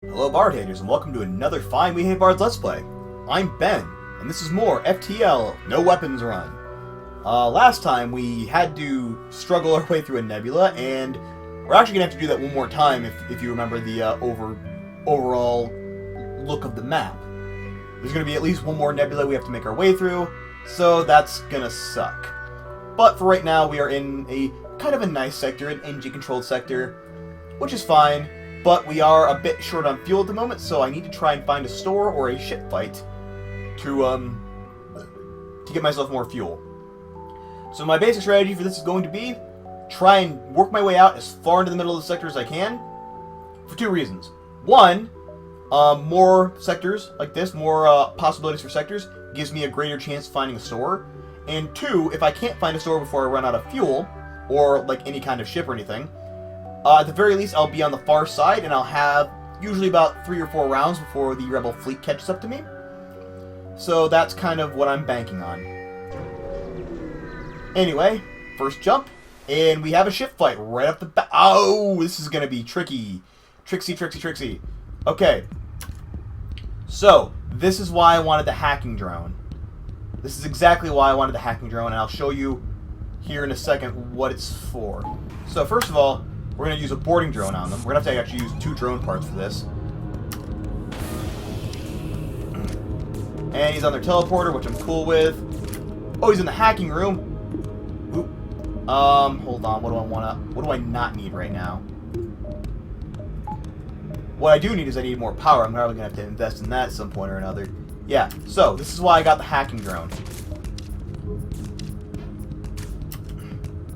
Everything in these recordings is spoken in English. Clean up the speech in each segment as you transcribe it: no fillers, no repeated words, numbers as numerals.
Hello Bard haters and welcome to another fine We Hate Bards Let's Play. I'm Ben, and this is more FTL, No Weapons Run. Last time we had to struggle our way through a nebula, and we're actually going to have to do that one more time if you remember the overall look of the map. There's going to be at least one more nebula we have to make our way through, so that's going to suck. But for right now, we are in a kind of a nice sector, an engine-controlled sector, which is fine. But we are a bit short on fuel at the moment, so I need to try and find a store or a ship fight to get myself more fuel. So my basic strategy for this is going to be try and work my way out as far into the middle of the sector as I can for two reasons. One, more sectors like this, more possibilities for sectors, gives me a greater chance of finding a store. And two, if I can't find a store before I run out of fuel, or like any kind of ship or anything, at the very least, I'll be on the far side, and I'll have usually about 3 or 4 rounds before the Rebel fleet catches up to me. So that's kind of what I'm banking on. Anyway, first jump, and we have a ship fight right up the back. Oh, this is going to be tricky. Tricksy. Okay. So, this is why I wanted the hacking drone. This is exactly why I wanted the hacking drone, and I'll show you here in a second what it's for. So, first of all, we're going to use a boarding drone on them. We're going to have to actually use 2 drone parts for this. And he's on their teleporter, which I'm cool with. Oh, he's in the hacking room. Oop. Hold on. What do I not need right now? What I do need is I need more power. I'm probably going to have to invest in that at some point or another. Yeah, so this is why I got the hacking drone.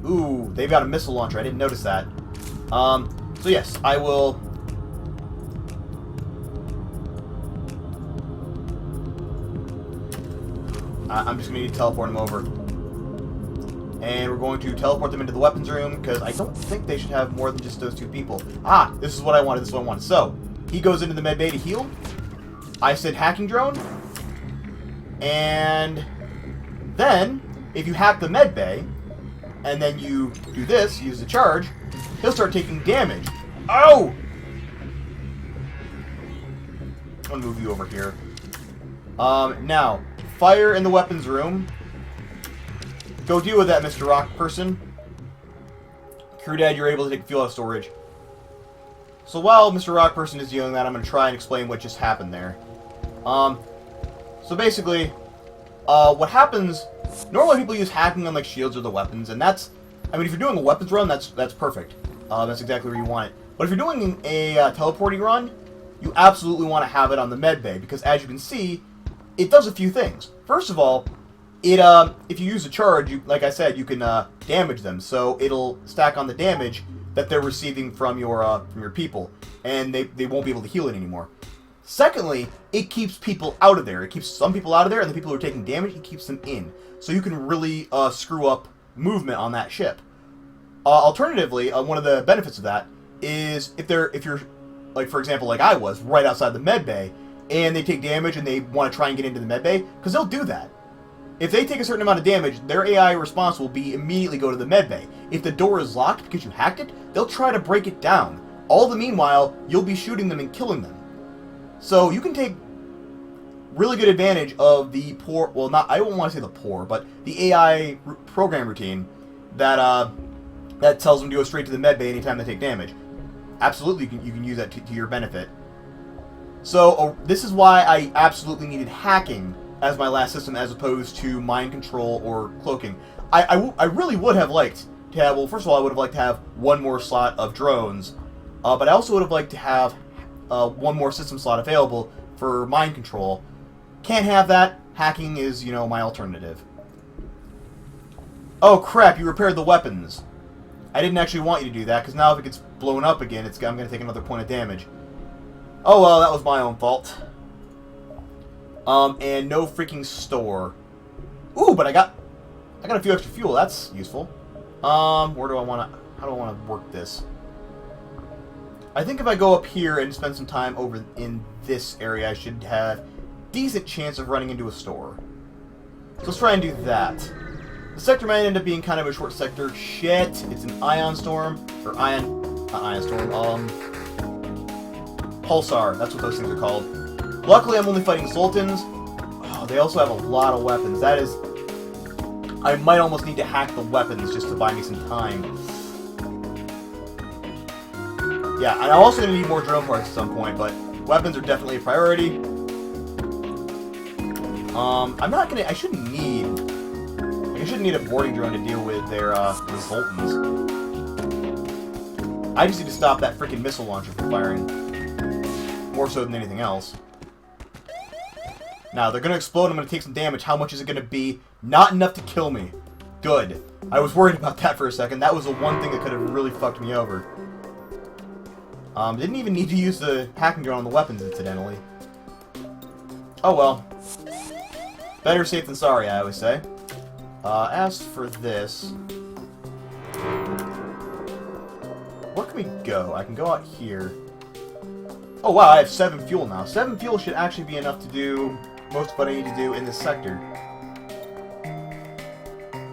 Ooh, they've got a missile launcher. I didn't notice that. So yes, I will... I'm just going to need to teleport them over. And we're going to teleport them into the weapons room, because I don't think they should have more than just those 2 people. Ah, this is what I wanted, So, he goes into the med bay to heal. I said hacking drone. And then, if you hack the med bay, and then you do this, use the charge, he'll start taking damage. Oh! I'm gonna move you over here. Now, fire in the weapons room. Go deal with that, Mr. Rock person. Crew Dad, you're able to take fuel out of storage. So while Mr. Rock person is dealing with that, I'm gonna try and explain what just happened there. So basically, what happens... Normally people use hacking on like shields or the weapons, and that's... I mean, if you're doing a weapons run, that's perfect. That's exactly where you want it. But if you're doing a teleporting run, you absolutely want to have it on the med bay, because as you can see, it does a few things. First of all, it if you use a charge, like I said, you can damage them, so it'll stack on the damage that they're receiving from your people, and they won't be able to heal it anymore. Secondly, it keeps people out of there. It keeps some people out of there, and the people who are taking damage, it keeps them in. So you can really screw up movement on that ship. Alternatively, one of the benefits of that is if you're, like for example, like I was, right outside the med bay, and they take damage and they want to try and get into the med bay, because they'll do that. If they take a certain amount of damage, their AI response will be immediately go to the med bay. If the door is locked because you hacked it, they'll try to break it down. All the meanwhile, you'll be shooting them and killing them. So you can take really good advantage of the poor, well, not, I don't want to say the poor, but the AI program routine that that tells them to go straight to the med bay anytime they take damage. Absolutely, you can use that to your benefit. So this is why I absolutely needed hacking as my last system, as opposed to mind control or cloaking. I really would have liked to have, well, first of all, I would have liked to have one more slot of drones, but I also would have liked to have one more system slot available for mind control. Can't have that. Hacking is, my alternative. Oh crap, you repaired the weapons. I didn't actually want you to do that, because now if it gets blown up again, I'm going to take another point of damage. Oh well, that was my own fault. And no freaking store. Ooh, but I got a few extra fuel. That's useful. Where do I want to... How do I want to work this? I think if I go up here and spend some time over in this area, I should have decent chance of running into a store. So let's try and do that. The sector might end up being kind of a short sector. Shit, it's an ion storm. Or not ion storm, Pulsar, that's what those things are called. Luckily, I'm only fighting Sultans. Oh, they also have a lot of weapons. That is... I might almost need to hack the weapons just to buy me some time. Yeah, and I'm also going to need more drone parts at some point, but weapons are definitely a priority. I'm not going to... I shouldn't need... I shouldn't need a boarding drone to deal with their, the Sultans. I just need to stop that freaking missile launcher from firing. More so than anything else. Now, they're going to explode, I'm going to take some damage. How much is it going to be? Not enough to kill me. Good. I was worried about that for a second. That was the one thing that could have really fucked me over. Didn't even need to use the hacking drone on the weapons, incidentally. Oh well. Better safe than sorry, I always say. As for this... Where can we go? I can go out here. Oh wow, I have 7 fuel now. 7 fuel should actually be enough to do most of what I need to do in this sector.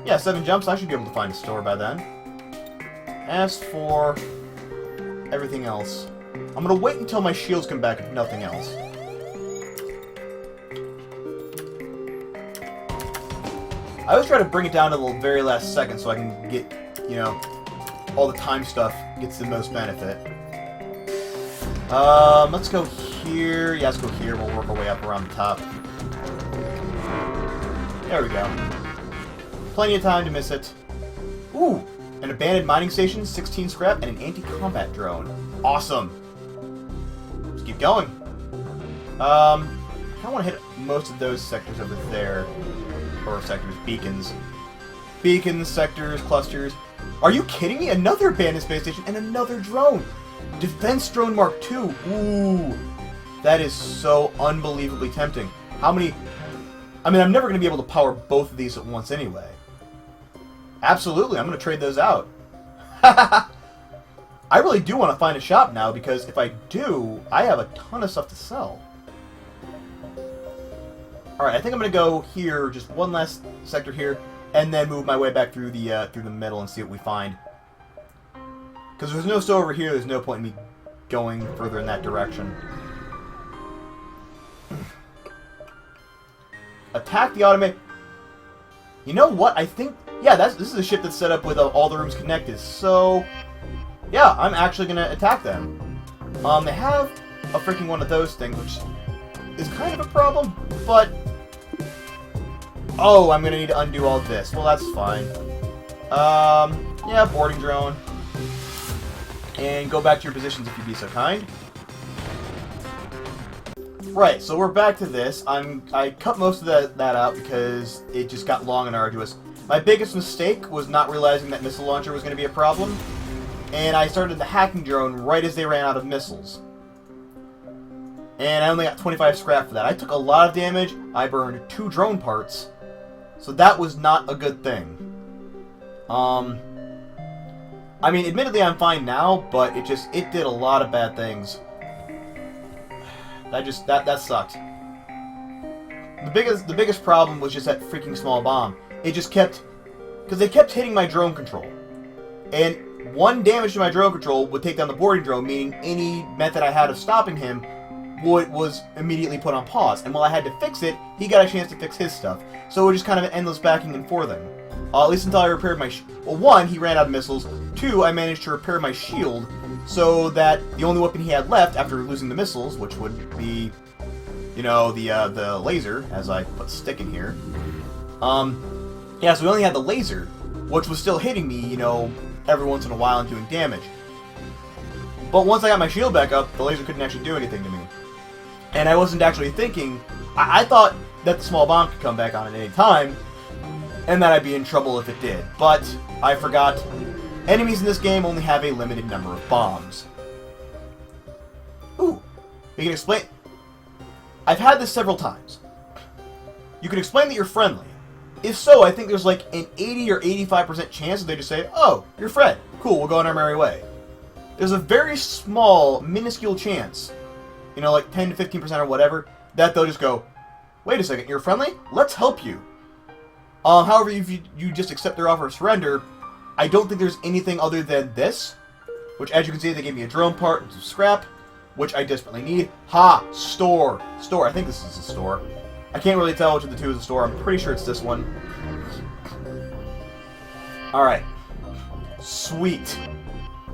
Yeah, 7 jumps, I should be able to find a store by then. As for everything else, I'm gonna wait until my shields come back if nothing else. I always try to bring it down to the very last second so I can get, you know, all the time stuff gets the most benefit. Let's go here. Yeah, let's go here. We'll work our way up around the top. There we go. Plenty of time to miss it. Ooh! An abandoned mining station, 16 scrap, and an anti-combat drone. Awesome! Let's keep going. I don't want to hit most of those sectors over there. Or sectors, beacons. Beacons, sectors, clusters. Are you kidding me? Another abandoned space station and another drone! Defense Drone Mark II! Ooh! That is so unbelievably tempting. How many... I mean, I'm never going to be able to power both of these at once anyway. Absolutely, I'm going to trade those out. I really do want to find a shop now, because if I do, I have a ton of stuff to sell. Alright, I think I'm going to go here, just one last sector here, and then move my way back through the middle and see what we find. Because there's no store over here, there's no point in me going further in that direction. Attack the automated... You know what? I think... Yeah, this is a ship that's set up with all the rooms connected. So, yeah, I'm actually going to attack them. They have a freaking one of those things, which is kind of a problem, but... Oh, I'm going to need to undo all this. Well, that's fine. Yeah, boarding drone. And go back to your positions if you'd be so kind. Right, so we're back to this. I cut most of that out because it just got long and arduous. My biggest mistake was not realizing that missile launcher was going to be a problem. And I started the hacking drone right as they ran out of missiles. And I only got 25 scrap for that. I took a lot of damage. I burned 2 drone parts. So that was not a good thing. I mean, admittedly I'm fine now, but it did a lot of bad things. That sucked. The biggest problem was just that freaking small bomb. It just kept... Because they kept hitting my drone control. And one damage to my drone control would take down the boarding drone, meaning any method I had of stopping him was immediately put on pause. And while I had to fix it, he got a chance to fix his stuff. So it was just kind of an endless backing and forthing. At least until I repaired my... Well, 1, he ran out of missiles. 2, I managed to repair my shield so that the only weapon he had left after losing the missiles, which would be, you know, the laser, as I put stick in here. Yeah, so we only had the laser, which was still hitting me, you know, every once in a while and doing damage. But once I got my shield back up, the laser couldn't actually do anything to me. And I wasn't actually thinking... I thought that the small bomb could come back on at any time, and that I'd be in trouble if it did. But I forgot. Enemies in this game only have a limited number of bombs. Ooh. You can explain... I've had this several times. You can explain that you're friendly. If so, I think there's like an 80 or 85% chance that they just say, "Oh, you're Fred. Cool, we'll go on our merry way." There's a very small, minuscule chance, you know, like 10 to 15% or whatever, that they'll just go, "Wait a second, you're friendly? Let's help you." However, if you just accept their offer of surrender, I don't think there's anything other than this, which, as you can see, they gave me a drone part and some scrap. which I desperately need. Ha! Store! Store. I think this is a store. I can't really tell which of the two is a store. I'm pretty sure it's this one. Alright. Sweet.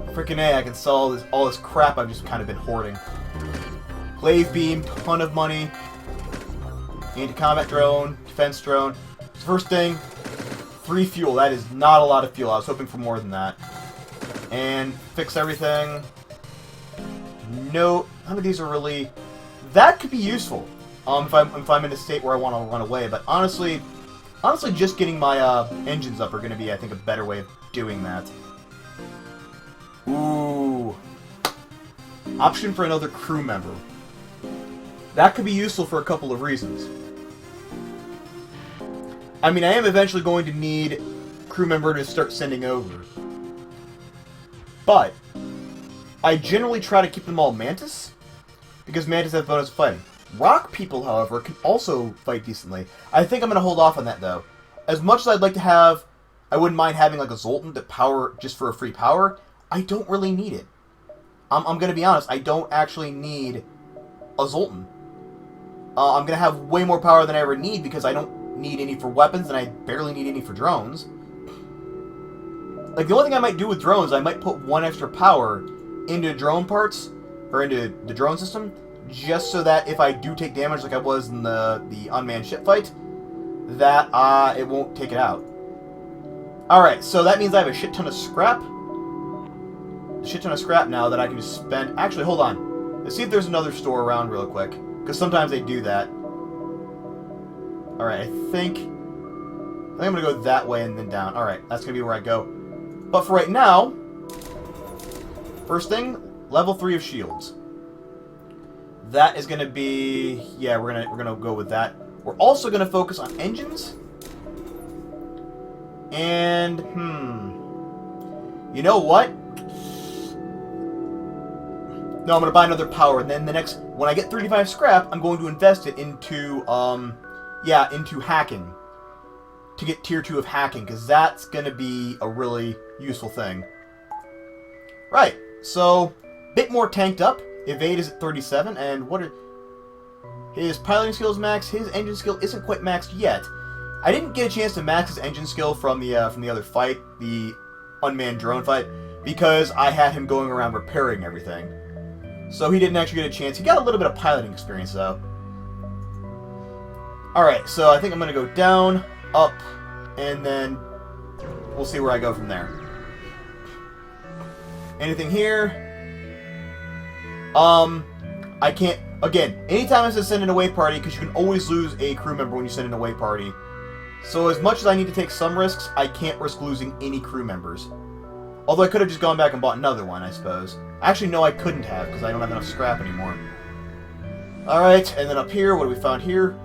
Freaking A, I can sell all this crap I've just kind of been hoarding. Glaive beam, ton of money. Anti-combat drone, defense drone. First thing, 3 fuel. That is not a lot of fuel. I was hoping for more than that. And fix everything. No, none of these are really... That could be useful if I'm in a state where I want to run away. But honestly, just getting my engines up are going to be, I think, a better way of doing that. Ooh. Option for another crew member. That could be useful for a couple of reasons. I mean, I am eventually going to need crew member to start sending over. But I generally try to keep them all Mantis, because Mantis have bonus fighting. Rock people, however, can also fight decently. I think I'm going to hold off on that, though. As much as I'd like to have... I wouldn't mind having, like, a Zoltan to power just for a free power. I don't really need it. I'm going to be honest. I don't actually need a Zoltan. I'm going to have way more power than I ever need because I don't need any for weapons and I barely need any for drones. Like, the only thing I might do with drones, I might put 1 extra power into drone parts, or into the drone system, just so that if I do take damage like I was in the unmanned ship fight, that it won't take it out. Alright, so that means I have a shit ton of scrap. A shit ton of scrap now that I can just spend... Actually, hold on. Let's see if there's another store around real quick, because sometimes they do that. Alright, I think I'm going to go that way and then down. Alright, that's going to be where I go. But for right now, first thing, level 3 of shields. That is going to be... Yeah, we're gonna go with that. We're also going to focus on engines. And, you know what? No, I'm going to buy another power, and then the next... When I get 35 scrap, I'm going to invest it into, into hacking. To get tier 2 of hacking, because that's going to be a really useful thing. Right, so, bit more tanked up. Evade is at 37, and what are... His piloting skill is maxed, his engine skill isn't quite maxed yet. I didn't get a chance to max his engine skill from the other fight, the unmanned drone fight, because I had him going around repairing everything. So he didn't actually get a chance. He got a little bit of piloting experience, though. Alright, so I think I'm going to go down, up, and then we'll see where I go from there. Anything here? I can't... Again, anytime I send an away party, because you can always lose a crew member when you send an away party. So as much as I need to take some risks, I can't risk losing any crew members. Although I could have just gone back and bought another one, I suppose. Actually, no, I couldn't have, because I don't have enough scrap anymore. Alright, and then up here, what do we found here?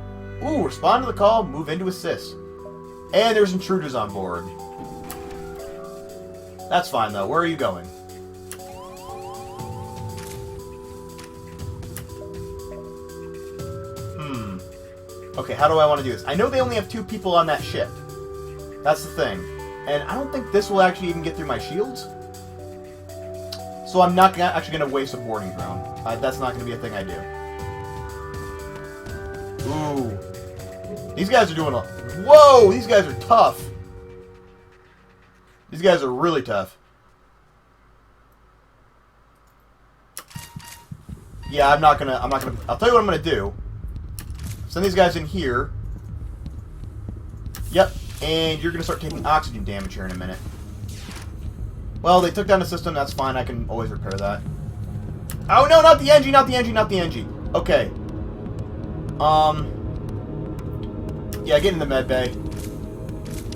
Ooh, respond to the call, move in to assist. And there's intruders on board. That's fine, though. Where are you going? Okay, how do I want to do this? I know they only have 2 people on that ship. That's the thing. And I don't think this will actually even get through my shields. So I'm not actually going to waste a boarding drone. That's not going to be a thing I do. Ooh. These guys are doing a... Whoa! These guys are tough. These guys are really tough. Yeah, I'm not gonna... I'll tell you what I'm gonna do. Send these guys in here. Yep. And you're gonna start taking oxygen damage here in a minute. Well, they took down the system. That's fine. I can always repair that. Oh, no, not the engine, not the engine, not the engine. Okay. Yeah, get in the med bay.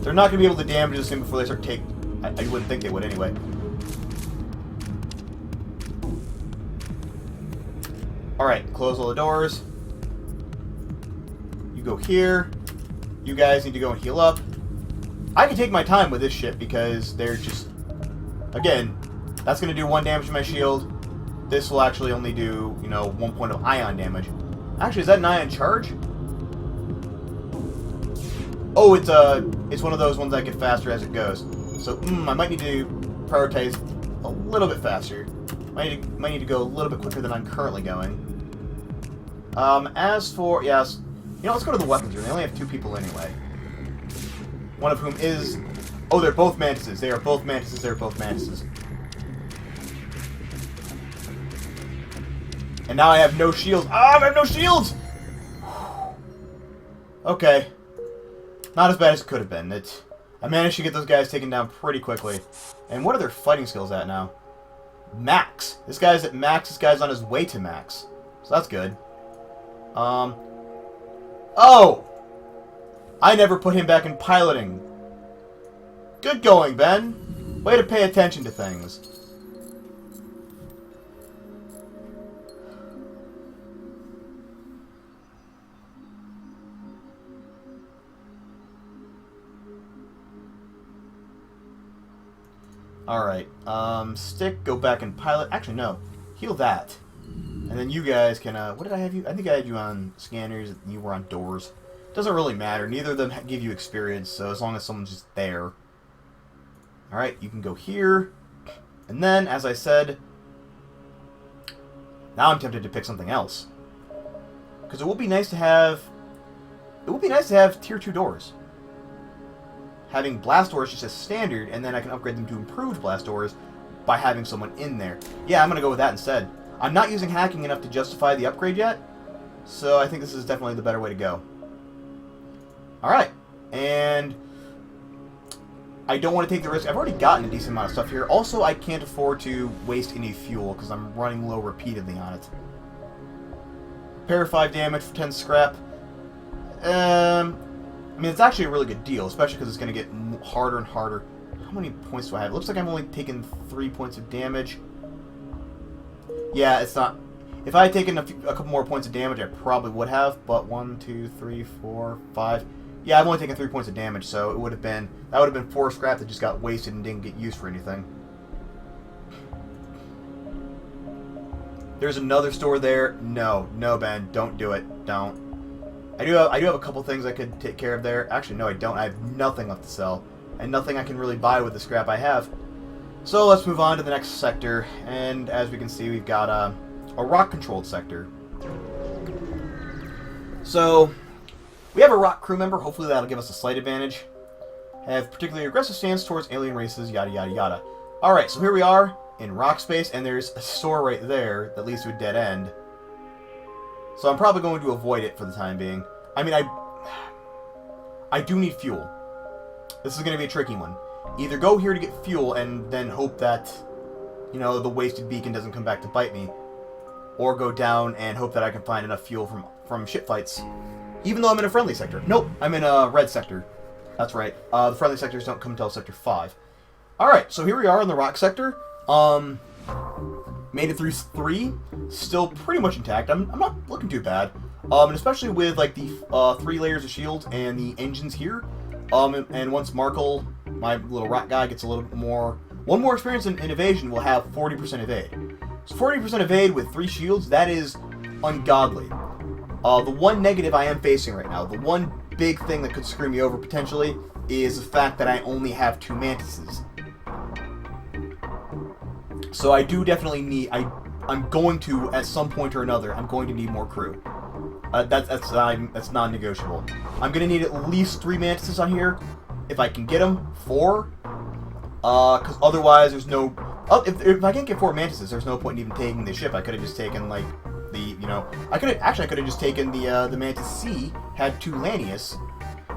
They're not gonna be able to damage this thing before they start taking... I wouldn't think they would anyway. Alright, close all the doors. You go here. You guys need to go and heal up. I can take my time with this ship because they're just... Again, that's going to do 1 damage to my shield. This will actually only do, 1 point of ion damage. Actually, is that an ion charge? Oh, it's one of those ones that get faster as it goes. So, I might need to prioritize a little bit faster. Might need to go a little bit quicker than I'm currently going. As for... Yes. You know, let's go to the weapons room. They only have 2 people anyway. One of whom is... Oh, they're both mantises. They are both mantises. They're both mantises. And now I have no shields. Ah, I have no shields! Okay. Not as bad as it could have been. I managed to get those guys taken down pretty quickly. And what are their fighting skills at now? Max. This guy's at max. This guy's on his way to max. So that's good. Oh! I never put him back in piloting. Good going, Ben. Way to pay attention to things. Alright, stick, go back and pilot. Actually, no. Heal that. And then you guys can, what did I have you? I think I had you on scanners, and you were on doors. Doesn't really matter. Neither of them give you experience, so as long as someone's just there. Alright, you can go here. And then, as I said, now I'm tempted to pick something else. Because it would be nice to have... It would be nice to have tier 2 doors. Having blast doors just as standard, and then I can upgrade them to improved blast doors by having someone in there. Yeah, I'm going to go with that instead. I'm not using hacking enough to justify the upgrade yet, so I think this is definitely the better way to go. Alright, and I don't want to take the risk. I've already gotten a decent amount of stuff here. Also, I can't afford to waste any fuel because I'm running low repeatedly on it. Pair 5 damage for 10 scrap. I mean, it's actually a really good deal, especially because it's going to get harder and harder. How many points do I have? It looks like I'm only taking 3 points of damage. Yeah, it's not... If I had taken a couple more points of damage, I probably would have, but 1, 2, 3, 4, 5... Yeah, I've only taken 3 points of damage, so it would have been... That would have been 4 scrap that just got wasted and didn't get used for anything. There's another store there. No, Ben, don't do it. Don't. I do have a couple things I could take care of there. Actually, no, I don't. I have nothing left to sell. And nothing I can really buy with the scrap I have. So let's move on to the next sector. And as we can see, we've got a rock-controlled sector. So, we have a rock crew member. Hopefully that'll give us a slight advantage. Have particularly aggressive stance towards alien races, yada yada yada. Alright, so here we are in rock space, and there's a store right there that leads to a dead end. So I'm probably going to avoid it for the time being. I mean, I do need fuel. This is going to be a tricky one. Either go here to get fuel and then hope that, you know, the wasted beacon doesn't come back to bite me. Or go down and hope that I can find enough fuel from ship fights. Even though I'm in a friendly sector. Nope, I'm in a red sector. That's right. The friendly sectors don't come until Sector 5. Alright, so here we are in the rock sector. Made it through 3, still pretty much intact. I'm not looking too bad, and especially with like the 3 layers of shields and the engines here. And once Markle, my little rock guy, gets a little more, one more experience in evasion, we'll have 40% evade. So 40% evade with 3 shields, that is ungodly. The one negative I am facing right now, the one big thing that could screw me over potentially, is the fact that I only have 2 mantises. So I do definitely need... I'm going to, at some point or another, I'm going to need more crew. That's non-negotiable. I'm going to need at least 3 mantises on here. If I can get them, 4. Because otherwise there's no... If I can't get 4 mantises, there's no point in even taking the ship. I could have just taken, like, the, you know... I could have just taken the Mantis C, had 2 Lanius,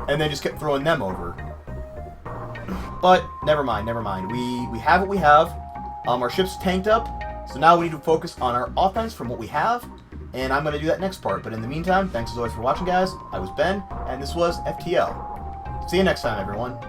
and then just kept throwing them over. But, never mind. We have what we have. Our ship's tanked up, so now we need to focus on our offense from what we have, and I'm going to do that next part. But in the meantime, thanks as always for watching, guys. I was Ben, and this was FTL. See you next time, everyone.